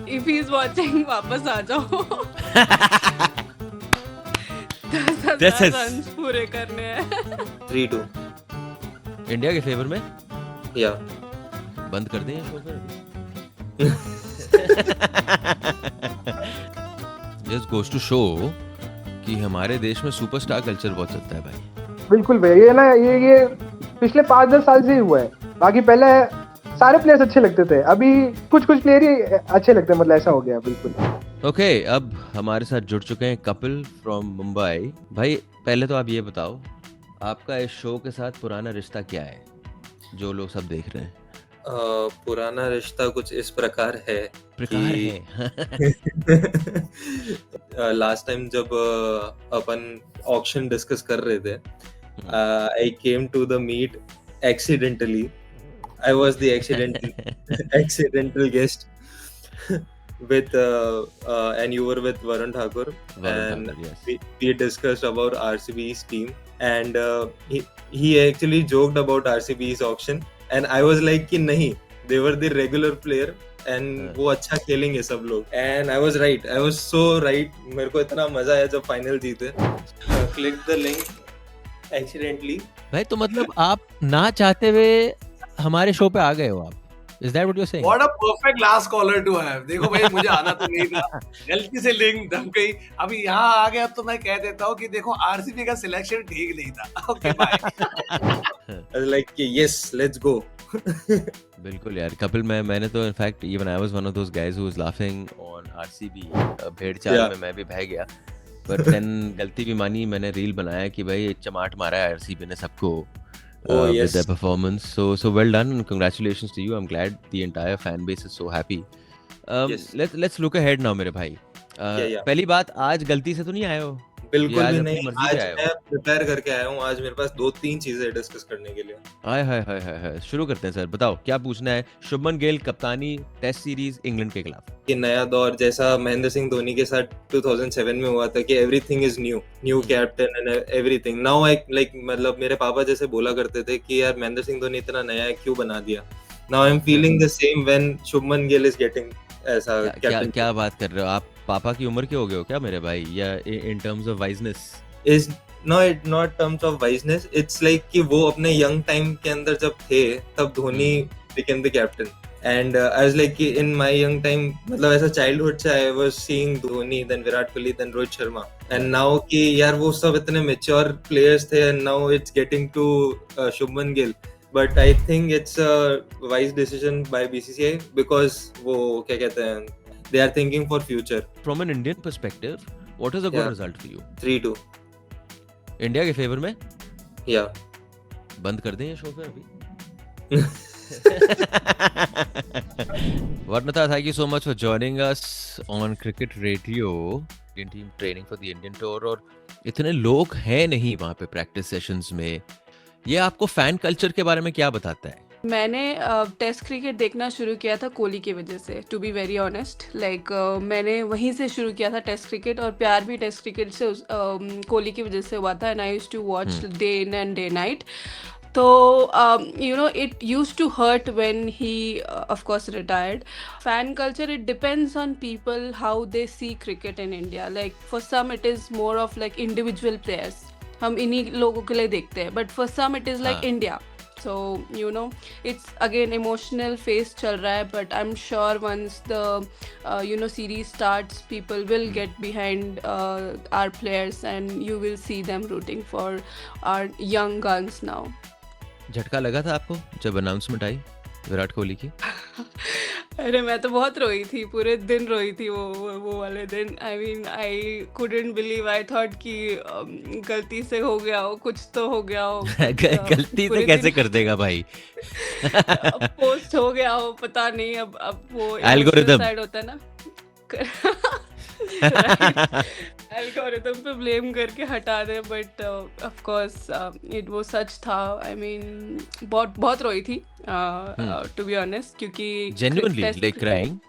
If he is watching वापस आ जाओ। 10,000 That's run पूरे करने हैं। 3-2 इंडिया के फेवर में। या बंद कर दें ये शो फिर। Just goes to show कि हमारे देश में सुपरस्टार कल्चर बहुत चलता है भाई। बिल्कुल भाई, ये ना ये पिछले 5-10 साल से ही हुआ है। बाकी पहले सारे प्लेयर्स अच्छे लगते थे, अभी कुछ प्लेयर ही अच्छे लगते हैं, मतलब ऐसा हो गया बिल्कुल। ओके, अब हमारे साथ जुड़ चुके हैं कपिल फ्रॉम मुंबई। भाई पहले तो आप ये बताओ, आपका इस शो के साथ पुराना रिश्ता क्या है, जो लोग सब देख रहे हैं? पुराना रिश्ता कुछ इस प्रकार है प्रकार कि है। लास्ट टाइम जब अपन ऑक्शन डिस्कस कर रहे थे, I came to the meet accidentally. I was the accidental guest with and you were with Varun Thakur, and Thakur, yes. we discussed about RCB's team, and he actually joked about RCB's auction, and I was like कि नहीं, they were the regular player and वो अच्छा खेलेंगे सब लोग, and I was right. I was so right. मेरे को इतना मजा आया जब फाइनल जीते. Click the link accidentally. भाई तो मतलब आप ना चाहते हुए हमारे शो पे आ गए हो आप? Is that what you're saying? What a perfect last caller to have. देखो भाई, मुझे आना तो नहीं था, गलती से लिंक दब गई, अभी यहाँ आ गया तो मैं कह देता हूँ कि देखो आरसीबी का सिलेक्शन ठीक नहीं था. Okay bye. I was like yes, let's go. बिल्कुल यार कपिल, मैंने तो in fact even I was one of those guys who was laughing on RCB. भेड़ चाल में मैं भी बह गया, पर देन गलती भी मानी, मैंने रील बनाया कि भाई चमाट मारा है आरसीबी ने सबको with their performance. So well done and congratulations to you. I'm glad the entire fan base is so happy. Yes. Let's look ahead now मेरे भाई. पहली बात, आज गलती से तो नहीं आए हो? बिल्कुल आज भी अपनी नहीं. मर्जी आज से आए हो? मैं प्रिपेयर करके आया हूँ. आज मेरे पास 2-3 चीजें डिस्कस करने के लिए. हाय शुरू करते हैं सर. बताओ क्या पूछना है. शुभमन गिल कप्तानी टेस्ट सीरीज इंग्लैंड के खिलाफ. ये नया दौर जैसा महेंद्र सिंह धोनी के साथ 2007 में हुआ था कि everything is new captain and everything. Now I like, मतलब मेरे पापा जैसे बोला करते थे कि यार महेंद्र सिंह धोनी इतना नया है, क्यों बना दिया. Now I am feeling the same when Shubman Gill is getting ऐसा कैप्टन. क्या बात कर रहे हो आप? पापा की उम्र के हो गए हो क्या मेरे भाई, या in terms of वाइजनेस? is not terms of wiseness. It's like कि वो अपने young time के अंदर जब थे तब Dhoni became the captain, and I was like कि in my young time, मतलब ऐसा childhood से I was seeing Dhoni, then Virat Kohli, then Rohit Sharma, and now कि यार वो सब इतने mature players थे, and now it's getting to Shubman Gill. But I think it's a wise decision by BCCI because वो क्या कहते हैं, they are thinking for future. From an Indian perspective, what is a good result for you? 3-2. India के favour में. या बंद कर दें ये शो फिर अभी. Varnata, thank you so much for joining us on Cricket Radio. Indian team training for the Indian tour, और इतने लोग हैं नहीं वहाँ पे प्रैक्टिस सेशंस में. ये आपको फैन कल्चर के बारे में क्या बताता है? मैंने टेस्ट क्रिकेट देखना शुरू किया था कोहली की वजह से, to be very honest. Like मैंने वहीं से शुरू किया था टेस्ट क्रिकेट, और प्यार भी टेस्ट क्रिकेट से कोहली की वजह से हुआ था. And I used to watch day in and day night. तो you know, it used to hurt when he of course retired. Fan culture, it depends on people how they see cricket in India. Like for some it is more of like individual players, हम इन्हीं लोगों के लिए देखते हैं, but for some it is like India. So you know, it's again emotional phase चल रहा है, but I'm sure once the you know, series starts, people will get behind our players and you will see them rooting for our young guns now. झटका लगा था आपको जब announcement आई विराट कोहली की? अरे मैं तो बहुत रोई थी, पूरे दिन रोई थी वो वाले दिन. I mean I couldn't believe. I thought कि गलती से हो गया हो, कुछ तो हो गया हो. गलती से कैसे कर देगा भाई? पोस्ट हो गया हो, पता नहीं. अब वो एल्गोरिथम साइड होता है ना, एल्गोरिथम पे ब्लेम करके हटा दे. बट ऑफ कोर्स इट वो सच था. आई मीन बहुत रोई थी, टू बी ऑनेस्ट, क्योंकि genuinely like crying.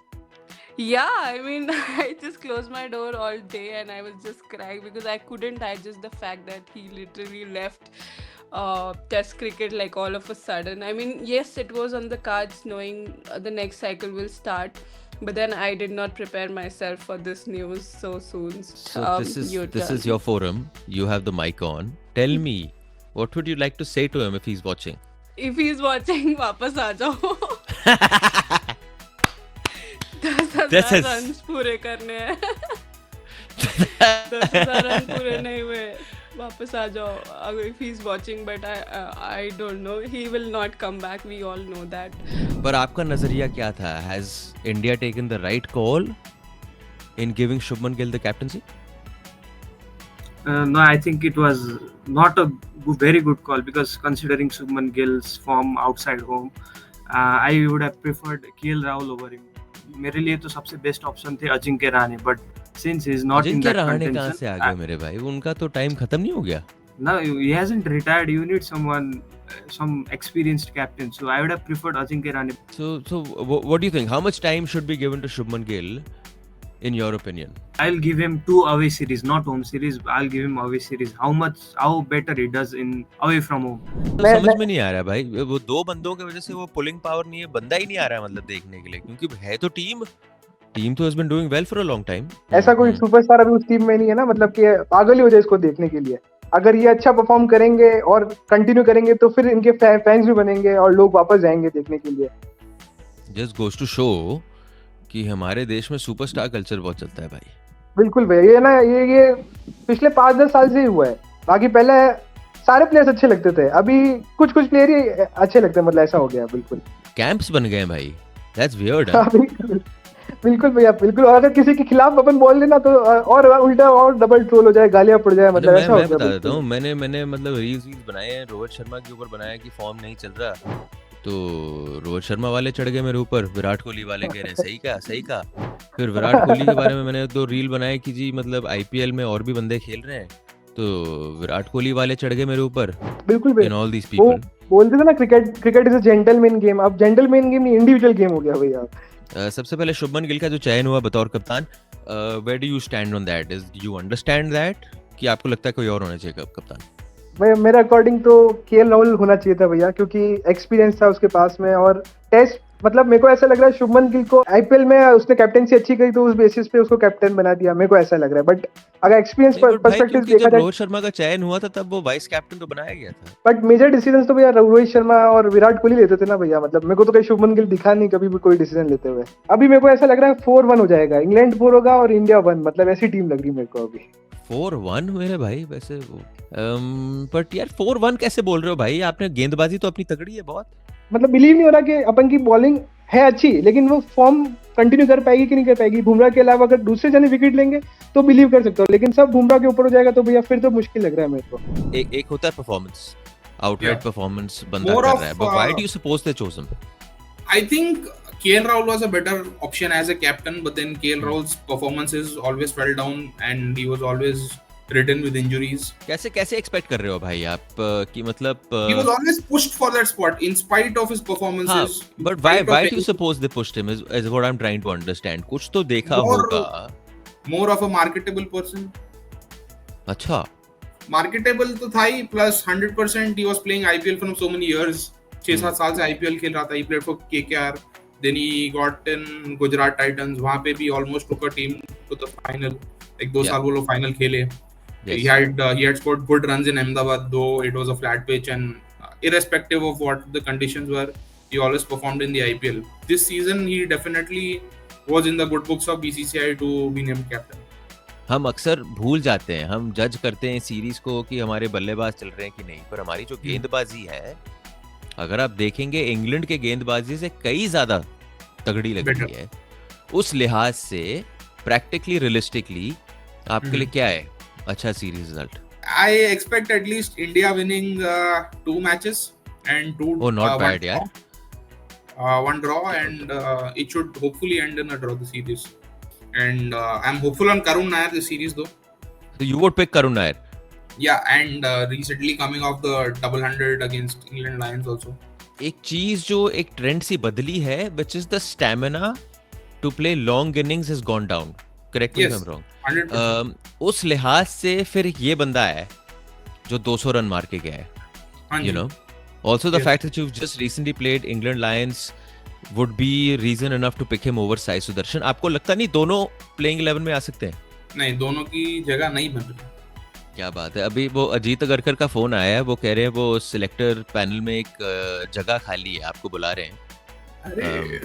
Yeah, I mean, I just closed my door all day and I was just crying because I couldn't digest the fact that he literally left Test cricket like all of a sudden. I mean, yes, it was on the cards knowing the next cycle will start. But then I did not prepare myself for this news so soon. So Your this turn. is your forum. You have the mic on. Tell me, what would you like to say to him if he's watching? If he's watching, वापस आ जाओ. 10,000 This is- runs पूरे करने हैं. 10,000 run पूरे नहीं हुए. वापस आ जाओ. अगर if he's watching, but I don't know. He will not come back. We all know that. पर आपका नजरिया क्या था? Has India taken the right call in giving Shubman Gill the captaincy? No, I think it was not a very good call because considering Shubman Gill's form outside home, I would have preferred KL Rahul over him. मेरे लिए तो सबसे best option थे Ajinkya Rahane, but since he is not in Ajinkya that Rahane कहाँ से आ गए contention, मेरे भाई? उनका तो टाइम खत्म नहीं हो गया? no, he hasn't retired. You need someone, some experienced captain. So I would have preferred Ajinkya Rahane. So what do you think? How much time should be given to Shubman Gill, in your opinion? I'll give him 2 away series, not home series. I'll give him away series. How better he does in away from home. तो मैं- समझ मैं- में नहीं आ रहा भाई, वो दो बंदों की वजह से वो पुलिंग पावर नहीं है, बंदा ही नहीं आ रहा है मतलब देखने के लिए, क्योंकि है तो टीम तो has been doing well for a long time. ऐसा कोई सुपरस्टार अभी उस टीम में नहीं है ना, मतलब कि पागल ही हो जाए इसको देखने के लिए. अगर ये अच्छा परफॉर्म करेंगे और कंटिन्यू करेंगे तो फिर इनके फैंस भी बनेंगे और लोग वापस जाएंगे देखने के लिए. Just goes to show कि हमारे देश में सुपरस्टार कल्चर बहुत चलता है भाई. बिल्कुल भैया, ये ना ये पिछले 5-10 साल से ही हुआ है. बाकी पहले सारे प्लेयर्स अच्छे लगते थे, अभी कुछ प्लेयर ही अच्छे लगते हैं, मतलब ऐसा हो गया. बिल्कुल कैंप्स बन गए हैं भाई. That's weird. हाँ, बिल्कुल भैया, बिल्कुल. और अगर किसी के खिलाफ अपन बोल लेना तो और उल्टा और डबल ट्रोल हो जाए, गालियां पड़ जाए, मतलब ऐसा हो मैं गया. बता देता हूँ, मैंने मतलब रील्स बनाए हैं रोहित शर्मा के ऊपर बनाया कि फॉर्म नहीं चल रहा, तो रोहित शर्मा वाले चढ़ गए मेरे ऊपर, विराट कोहली वाले कह रहे हैं सही कहा. फिर विराट कोहली के बारे में मैंने तो रील बनाए कि जी मतलब आईपीएल में और भी बंदे खेल रहे हैं, तो विराट कोहली वाले चढ़ गए मेरे ऊपर. बिल्कुल इन भैया, ऑल दीज वो पीपल. बोलते थे ना cricket is a gentleman game. अब जेंटलमैन गेम नहीं, इंडिविजुअल गेम हो गया भैया. सबसे पहले शुभमन गिल का जो चयन हुआ बतौर कप्तान, where do you stand on that? Is you understand that कि आपको लगता है कोई और होना चाहिए कप्तान? मेरे अकॉर्डिंग तो केएल राहुल होना चाहिए था भैया, क्योंकि एक्सपीरियंस था उसके पास में. और टेस्ट मतलब मेरे को ऐसा लग रहा है शुभमन गिल को आईपीएल में उसने कैप्टेंसी अच्छी करी तो उस बेसिस पे उसको कैप्टन बना दिया, मेरे को ऐसा लग रहा है. बट अगर एक्सपीरियंस पर्सपेक्टिव देखा जब जाए, रोहित शर्मा का चयन हुआ था तब वो वाइस कैप्टन तो बनाया गया था. बट मेजर डिसीजंस तो भैया रोहित शर्मा और विराट कोहली लेते थे ना भैया. मतलब मेरे को तो कहीं शुभमन गिल दिखा नहीं कभी भी कोई डिसीजन लेते हुए. अभी मेरे को ऐसा लग रहा है 4-1 हो जाएगा, इंग्लैंड 4 होगा और इंडिया 1, मतलब ऐसी टीम लग रही है मेरे को अभी. 4-1 मेरे भाई वैसे बट यार 4-1 कैसे बोल रहे हो भाई? आपने गेंदबाजी तो अपनी तगड़ी है बहुत. मतलब बिलीव नहीं हो रहा कि अपन की बॉलिंग है अच्छी, लेकिन वो फॉर्म कंटिन्यू कर पाएगी कि नहीं कर पाएगी. बुमराह के अलावा अगर दूसरे जने विकेट लेंगे तो बिलीव कर सकता हूँ, लेकिन सब बुमराह के ऊपर हो जाएगा तो भैया फिर तो मुश्किल लग रहा है मेरे को. एक होता है परफॉर्मेंस, आउटराइट Yeah. परफॉर्मेंस बंदा More कर of, रहा है, but why do you suppose they chose him? I think KL Rahul was a better option as a captain, but then KL Rahul's performances always fell down and he was always ridden with injuries. कैसे expect कर रहे हो भाई आप कि मतलब He was always pushed for that spot in spite of his performances. in but spite why of do you suppose they pushed him is what I'm trying to understand. कुछ तो देखा More- होगा. more of a marketable person. अच्छा. Marketable तो था ही, plus 100% he was playing IPL for so many years. 6-7 साल से IPL खेल रहा था. He played for KKR, then he got in Gujarat Titans. वहाँ पे भी almost took a team to the final. एक 2 Yeah. साल वो लोग final खेले. Yes. He had scored good runs in Ahmedabad, though it was a flat pitch, and irrespective of what the conditions were, he always performed in the IPL. This season, he definitely was in the good books of BCCI to be named captain. हम अक्सर भूल जाते हैं, हम जज करते हैं series को कि हमारे बल्लेबाज चल रहे हैं कि नहीं, पर हमारी जो गेंदबाजी है, अगर आप देखेंगे इंग्लैंड के गेंदबाजी से कई ज्यादा तगड़ी लग रही है. उस लिहाज से प्रैक्टिकली रियलिस्टिकली आपके लिए क्या है अच्छा series result? I expect at least India winning 2 matches and 2. Oh, not one bad, draw. yeah. One draw, and it should hopefully end in a draw, the series. And I'm hopeful on Karun Nair this series though. So you would pick Karun Nair? Yeah, and recently coming off the double 100 against England Lions also. एक चीज जो एक trend सी बदली है, which is the stamina to play long innings has gone down. Correct me if Yes. I'm wrong. 100%. उस लिहाज से फिर ये बंदा है जो 200 रन मार के गया है. हाँ You ji. know. Also the Yes. fact that you've just recently played England Lions would be reason enough to pick him over Sai Sudarshan. आपको लगता नहीं दोनों playing 11 में आ सकते हैं? नहीं, दोनों की जगह नहीं बन रही। क्या बात है। अभी वो अजीत अगरकर का फोन आया है, वो कह रहे हैं वो सिलेक्टर पैनल में एक जगह खाली है, आपको बुला रहे हैं। अरे